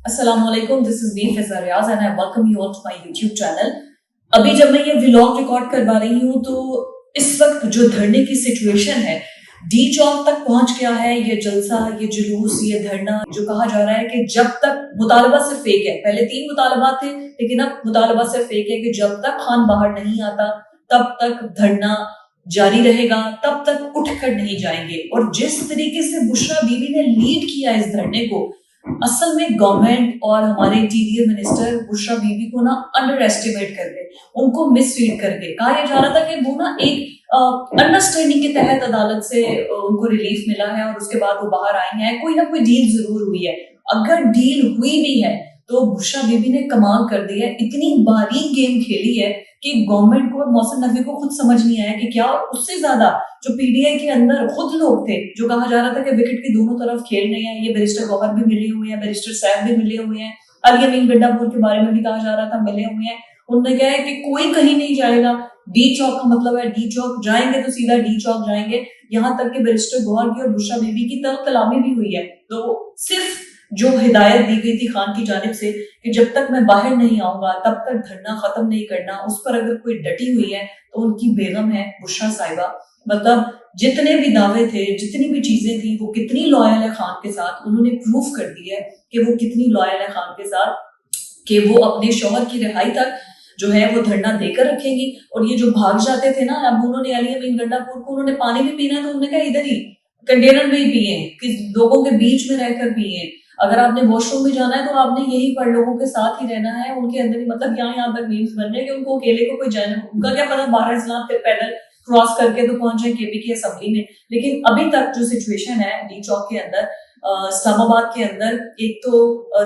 अस्सलाम वालेकुम, this is me Fiza Riaz and I welcome you all to my YouTube channel. अभी जब मैं ये व्लॉग रिकॉर्ड करवा रही हूँ तो इस वक्त जो धरने की सिचुएशन है डी चौक तक पहुंच गया है। ये जलसा, ये जुलूस, ये धरना जो कहा जा रहा है कि जब तक मुतालबा सिर्फ एक है, पहले 3 मुतालबा थे लेकिन अब मुतालबा सिर्फ एक है कि जब तक खान बाहर नहीं आता तब तक धरना जारी रहेगा, तब तक उठ कर नहीं जाएंगे। और जिस तरीके से बुशरा बीबी ने लीड किया इस धरने को, असल में गवर्नमेंट और हमारे इंटीरियर मिनिस्टर बुशरा बीबी को ना अंडर एस्टिमेट कर गए, उनको मिसरीड कर गए। कहा यह जा रहा था कि वो ना एक अंडरस्टैंडिंग के तहत अदालत से उनको रिलीफ मिला है और उसके बाद वो बाहर आई हैं, कोई ना कोई डील जरूर हुई है। अगर डील हुई भी है तो बुशरा बीबी ने कमाल कर दी है, इतनी बारीक गेम खेली है कि गवर्नमेंट को और मोहसिन नकवी को खुद समझ नहीं आया कि क्या। उससे ज्यादा जो पीडीआई के अंदर खुद लोग थे जो कहा जा रहा था कि विकेट के दोनों तरफ खेल रहे हैं, ये बैरिस्टर गौहर भी मिले हुए हैं, बैरिस्टर सैफ भी मिले हुए हैं, अली अमीन गंडापुर के बारे में भी कहा जा रहा था मिले हुए हैं। उन्होंने कहा है कि कोई कहीं नहीं जाएगा, डी चौक का मतलब है डी चौक जाएंगे तो सीधा डी चौक जाएंगे। यहाँ तक कि बैरिस्टर गौहर की और बुशरा बीबी की तलामी भी हुई है। तो सिर्फ जो हिदायत दी गई थी खान की जानिब से कि जब तक मैं बाहर नहीं आऊंगा तब तक धरना खत्म नहीं करना, उस पर अगर कोई डटी हुई है तो उनकी बेगम है बुशरा साहिबा। मतलब जितने भी दावे थे, जितनी भी चीजें थी, वो कितनी लॉयल है खान के साथ, उन्होंने प्रूफ कर दिया है कि वो कितनी लॉयल है खान के साथ, कि वो अपने शौहर की रिहाई तक जो है वो धरना देकर रखेंगी। और ये जो भाग जाते थे ना, अब उन्होंने अली अमीन गंडापुर को उन्होंने पानी भी पीना है तो उन्होंने कहा इधर ही कंटेनर में ही पिए, कि लोगों के बीच में रहकर पिए। अगर आपने वॉशरूम में जाना है तो आपने यही पर लोगों के साथ ही रहना है, उनके अंदर ही। मतलब यहाँ तक मीम्स बन रहे हैं कि उनको अकेले को कोई जाने, उनका क्या पता 12 इस्लाम पे पैदल क्रॉस करके तो पहुंच जाए केपी की असेंबली में। लेकिन अभी तक जो सिचुएशन है डी चौक के अंदर, इस्लामाबाद के अंदर, एक तो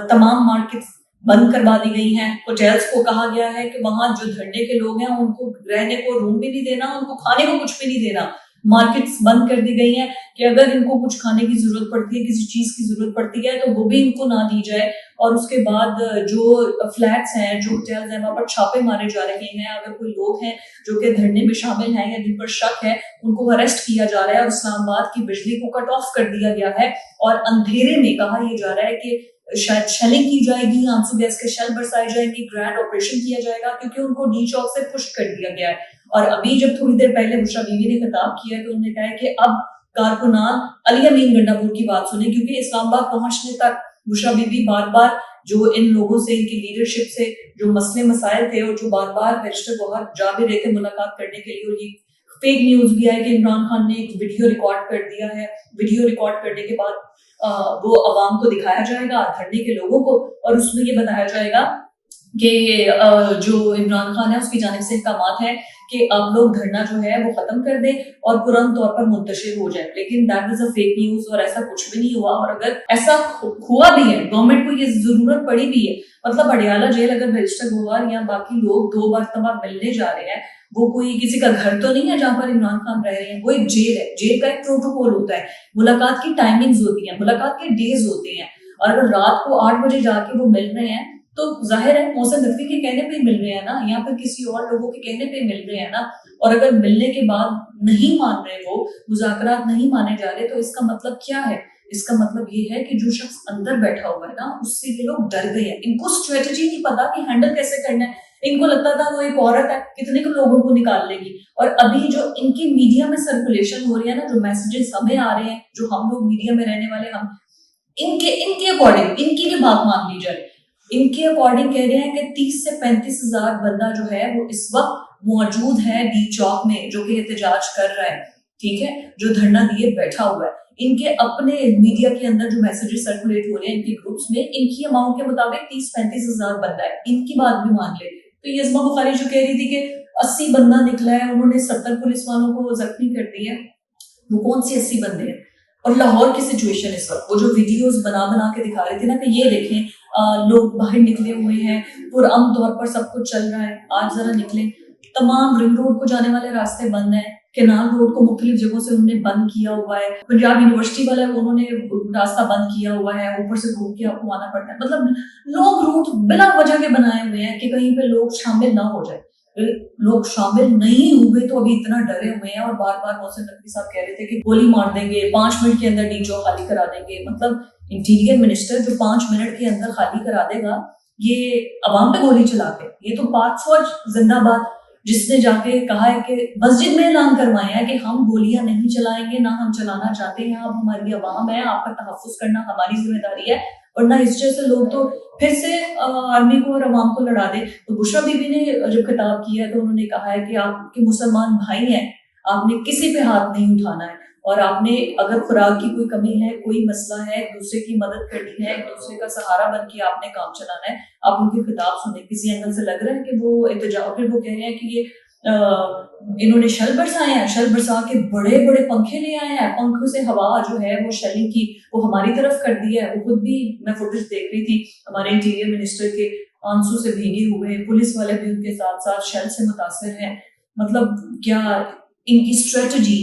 तमाम मार्केट बंद करवा दी गई हैं। होटल्स को कहा गया है कि वहां जो धरने के लोग हैं उनको रहने को रूम भी नहीं देना, उनको खाने को कुछ भी नहीं देना। मार्केट्स बंद कर दी गई हैं कि अगर इनको कुछ खाने की जरूरत पड़ती है, किसी चीज की जरूरत पड़ती है तो वो भी इनको ना दी जाए। और उसके बाद जो फ्लैट्स हैं, जो होटल्स हैं, वहां पर छापे मारे जा रहे हैं। अगर कोई लोग हैं जो कि धरने में शामिल हैं या जिन पर शक है उनको अरेस्ट किया जा रहा है। और इस्लामाबाद की बिजली को कट ऑफ कर दिया गया है और अंधेरे में कहा यह जा रहा है कि शायद शेलिंग की जाएगी, आंसू गैस के शेल बरसाए जाएंगे, ग्रैंड ऑपरेशन किया जाएगा, क्योंकि उनको डी चौक से पुश कर दिया गया है। और अभी जब थोड़ी देर पहले बुशरा बीबी ने खिताब किया तो उन्होंने कहा कि अब कारकुनान अली अमीन गंडापुर की बात सुने, क्योंकि इस्लामाबाद पहुंचने तक बुशरा बीबी बार बार जो इन लोगों से, इनकी लीडरशिप से जो मसले मसाइल थे और जो बार बार बैरिस्टर गौहर जा भी रहे थे मुलाकात करने के लिए, और ये फेक न्यूज भी है कि इमरान खान ने एक वीडियो रिकॉर्ड कर दिया है। वीडियो रिकॉर्ड करने के बाद वो अवाम को दिखाया जाएगा, धरने के लोगों को, और उसमें ये बताया जाएगा कि जो इमरान खान है उसकी जानिब से अहकामात है कि आप लोग धरना जो है वो खत्म कर दें और पुरन तौर पर मुंतशिर हो जाए। लेकिन that is a fake news और ऐसा कुछ भी नहीं हुआ। और अगर ऐसा हुआ भी है, गवर्नमेंट को ये जरूरत पड़ी भी है, मतलब अडियाला जेल अगर बैरिस्टर गौहर या बाकी लोग 2 बार मिलने जा रहे हैं, वो कोई किसी का घर तो नहीं है जहां पर इमरान खान रह रहे हैं, वो एक जेल है। जेल का एक प्रोटोकॉल होता है, मुलाकात की टाइमिंग्स होती है, मुलाकात के डेज होते हैं। और अगर रात को 8 बजे जाके वो मिल रहे हैं तो जाहिर है मोहसिन नकवी के कहने पे मिल रहे हैं ना, या फिर किसी और लोगों के कहने पे मिल रहे हैं ना। और अगर मिलने के बाद नहीं मान रहे, वो मुज़ाकरात नहीं माने जा रहे, तो इसका मतलब क्या है? इसका मतलब ये है कि जो शख्स अंदर बैठा हुआ है ना, उससे ये लोग डर गए हैं। इनको स्ट्रेटेजी नहीं पता कि हैंडल कैसे करना है। इनको लगता था वो एक औरत है, कितने को लोगों को निकाल लेगी। और अभी जो इनकी मीडिया में सर्कुलेशन हो रही है ना, जो मैसेजेस हमें आ रहे हैं, जो हम लोग मीडिया में रहने वाले, हम इनके अकॉर्डिंग, इनकी भी बात मान ली जाए, इनके अकॉर्डिंग कह रहे हैं कि 30 से 35 हजार बंदा जो है वो इस वक्त मौजूद है डी चौक में, जो कि एहतजाज कर रहा है, ठीक है, जो धरना दिए बैठा हुआ है। इनके अपने मीडिया के अंदर जो मैसेजेस सर्कुलेट हो रहे हैं इनके ग्रुप्स में, इनकी अमाउंट के मुताबिक 30-35 हजार बंदा है। इनकी बात भी मान ले तो यज़मा बुखारी जो कह रही थी कि 80 बंदा निकला है, उन्होंने 70 पुलिस वालों को जख्मी कर दिया, वो कौन सी 80 बंदे हैं? और लाहौर की सिचुएशन इस वक्त, वो जो वीडियोस बना के दिखा रहे थे ना कि ये देखें लोग बाहर निकले हुए हैं, पुरअमन तौर पर सब कुछ चल रहा है, आज जरा निकले। तमाम रिंग रोड को जाने वाले रास्ते बंद हैं, केनाल रोड को मुख्तलिफ जगहों से उन्होंने बंद किया हुआ है, पंजाब यूनिवर्सिटी वाला उन्होंने रास्ता बंद किया हुआ है, ऊपर से घूम के आपको आना पड़ता है। मतलब लोग रूट बिना वजह के बनाए हुए हैं कि कहीं पे लोग शामिल ना हो जाए। लोग शामिल नहीं हुए तो अभी इतना डरे हुए हैं। और बार बार मोहसिन नकवी साहब कह रहे थे कि गोली मार देंगे, 5 मिनट के अंदर डी चौक खाली करा देंगे। मतलब इंटीरियर मिनिस्टर जो 5 मिनट के अंदर खाली करा देगा ये अवाम पे गोली चला के। ये तो पाक फौज जिंदाबाद, जिसने जाके कहा है कि मस्जिद में ऐलान करवाया है कि हम गोलियां नहीं चलाएंगे, ना हम चलाना चाहते हैं, अब हमारी अवाम है, आपका तहफ्फुज करना हमारी जिम्मेदारी है, वरना इस जैसे लोग तो फिर से आर्मी को और अवाम को लड़ा दे। तो बुशरा बीबी ने जब खिताब किया है तो उन्होंने कहा है कि आपके मुसलमान भाई हैं, आपने किसी पे हाथ नहीं उठाना है, और आपने अगर खुराक की कोई कमी है, कोई मसला है, एक दूसरे की मदद करनी है, एक दूसरे का सहारा बन के आपने काम चलाना है। आप उनकी खिताब सुने, किसी एंगल से लग रहा है कि वो एहतजाज, फिर वो कह रहे हैं कि ये इन्होंने शल बरसाए हैं, शल बरसा के बड़े बड़े पंखे ले आए हैं, पंखों से हवा जो है वो शली की वो हमारी तरफ कर दी है। वो खुद भी, मैं फुटेज देख रही थी, हमारे इंटीरियर मिनिस्टर के आंसू से भीगे हुए, पुलिस वाले भी उनके साथ साथ शल से मुतासिर हैं। मतलब क्या इनकी स्ट्रेटजी,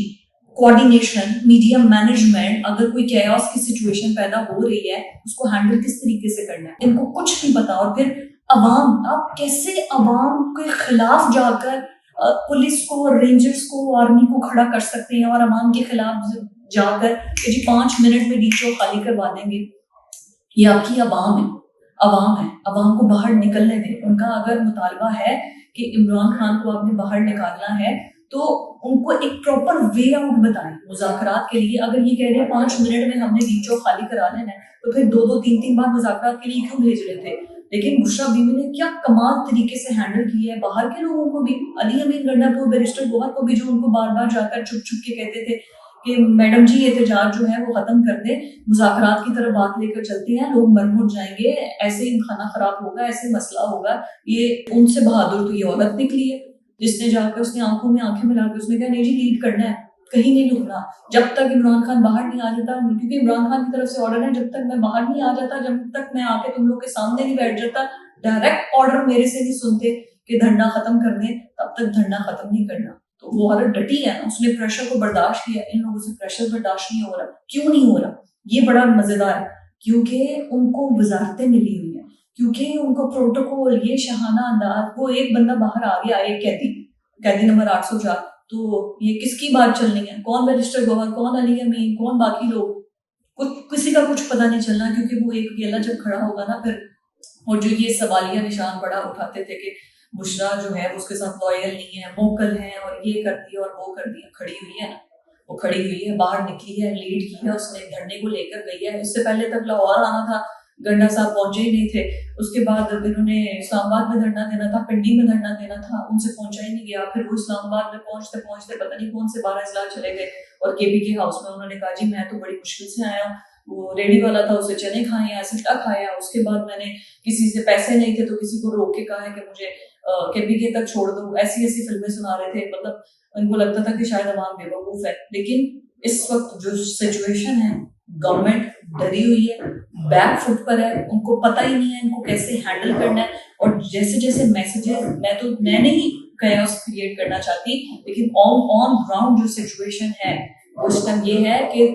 कोऑर्डिनेशन, मीडिया मैनेजमेंट, अगर कोई कैओस की सिचुएशन पैदा हो रही है उसको हैंडल किस तरीके से करना है, इनको कुछ नहीं पता। और फिर अवाम, आप कैसे अवाम के खिलाफ जाकर पुलिस को, रेंजर्स को, आर्मी को खड़ा कर सकते हैं और अवाम के खिलाफ जाकर कि जी 5 मिनट में डीचो खाली करवा देंगे। ये आपकी अवाम है, अवाम को बाहर निकलने दें। उनका अगर मुतालबा है कि इमरान खान को आपने बाहर निकालना है तो उनको एक प्रॉपर वे आउट बताएं मुज़ाकरात के लिए। अगर ये कह रहे हैं 5 मिनट में हमने डीचो खाली करा लेना है तो फिर 2-2, 3-3 बार मुज़ाकरात के लिए क्यों भेज रहे थे? लेकिन बुशरा बीबी ने क्या कमाल तरीके से हैंडल किया है, बाहर के लोगों को भी, अली अमीन गंडा को, बैरिस्टर गोहर को भी, जो उनको बार बार जाकर छुप छुप के कहते थे कि मैडम जी एहतजाज जो है वो खत्म कर दे, मुज़ाकरात की तरफ बात लेकर चलते हैं, लोग मर मुट जाएंगे, ऐसे ही खाना खराब होगा, ऐसे मसला होगा। ये उनसे बहादुर तो ये औरत निकली है जिसने जाकर, उसने आंखों में आंखें मिला के उसने कहा नहीं जी लीड करना है, कहीं नहीं रुकना जब तक इमरान खान बाहर नहीं आ जाता, क्योंकि इमरान खान की तरफ से ऑर्डर है जब तक मैं बाहर नहीं आ जाता, जब तक मैं आके तुम लोग के सामने नहीं बैठ जाता, डायरेक्ट ऑर्डर मेरे से नहीं सुनते कि धरना खत्म कर दें, तब तक धरना खत्म नहीं करना। तो वो औरत डटी है, उसने प्रेशर को बर्दाश्त किया। इन लोगों से प्रेशर बर्दाश्त नहीं हो रहा। क्यों नहीं हो रहा? ये बड़ा मजेदार है, क्योंकि उनको वजारतें मिली हुई हैं, क्योंकि उनको प्रोटोकॉल, ये शहाना अंदाज। वो एक बंदा बाहर आ गया, एक कैदी नंबर 804, तो ये किसकी बात चलनी है? कौन बैरिस्टर गोहर, कौन अली अमीन, कौन बाकी लोग? किसी का कुछ पता नहीं चलना, क्योंकि वो एक अकेला जब खड़ा होगा ना फिर। और जो ये सवालिया निशान बड़ा उठाते थे कि बुशरा जो है उसके साथ लॉयल नहीं है, मोकल है, और ये कर दिया और वो कर दिया। खड़ी हुई है ना, वो खड़ी हुई है, बाहर निकली है, लीड की है उसने, धरने को लेकर गई है। इससे पहले तक लाहौर आना था, गंडा साहब पहुंचे ही नहीं थे। उसके बाद इन्होंने इस्लामाबाद में धरना देना था, पिंडी में धरना देना था, उनसे पहुंचा ही नहीं गया। फिर वो इस्लामाबाद में पहुंचते पहुंचते पता नहीं कौन से 12 अजला चले गए, और केपी के हाउस में उन्होंने कहा जी मैं तो बड़ी मुश्किल से आया हूँ, वो रेडी वाला था, उसे चने खाए हैं, सिट्टा खाया। उसके बाद मैंने किसी से पैसे नहीं थे तो किसी को रोक के कहा है कि मुझे केपी के तक छोड़ दो। ऐसी ऐसी फिल्में सुना रहे थे। मतलब उनको लगता था कि शायद अवाम बेवकूफ है। लेकिन इस वक्त जो सिचुएशन है, गवर्नमेंट डरी हुई है, बैक फुट पर है, उनको पता ही नहीं है इनको कैसे हैंडल करना है। और जैसे जैसे मैसेजेस, मैं नहीं chaos क्रिएट करना चाहती, लेकिन ऑन ग्राउंड जो सिचुएशन है उस टाइम ये है कि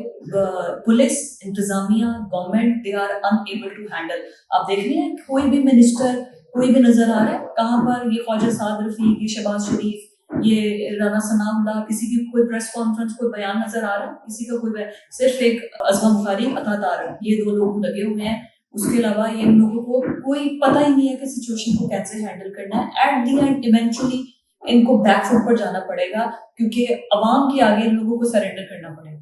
पुलिस, इंतजामिया, government, they are unable to handle. आप देख रही हैं कोई भी मिनिस्टर, कोई भी नजर आ रहा है कहाँ पर? ये ख्वाजा साद रफीक, ये शहबाज शरीफ, ये राना सनाउल्लाह, किसी की कोई प्रेस कॉन्फ्रेंस, कोई बयान नजर आ रहा है? किसी का कोई बयान? सिर्फ एक अज़मा बुखारी, अता तारक, ये 2 लोग लगे हुए हैं। उसके अलावा ये इन लोगों को कोई पता ही नहीं है कि सिचुएशन को कैसे हैंडल करना है। एट द एंड इवेंचुअली इनको बैक फुट पर जाना पड़ेगा, क्योंकि अवाम के आगे इन लोगों को सरेंडर करना पड़ेगा।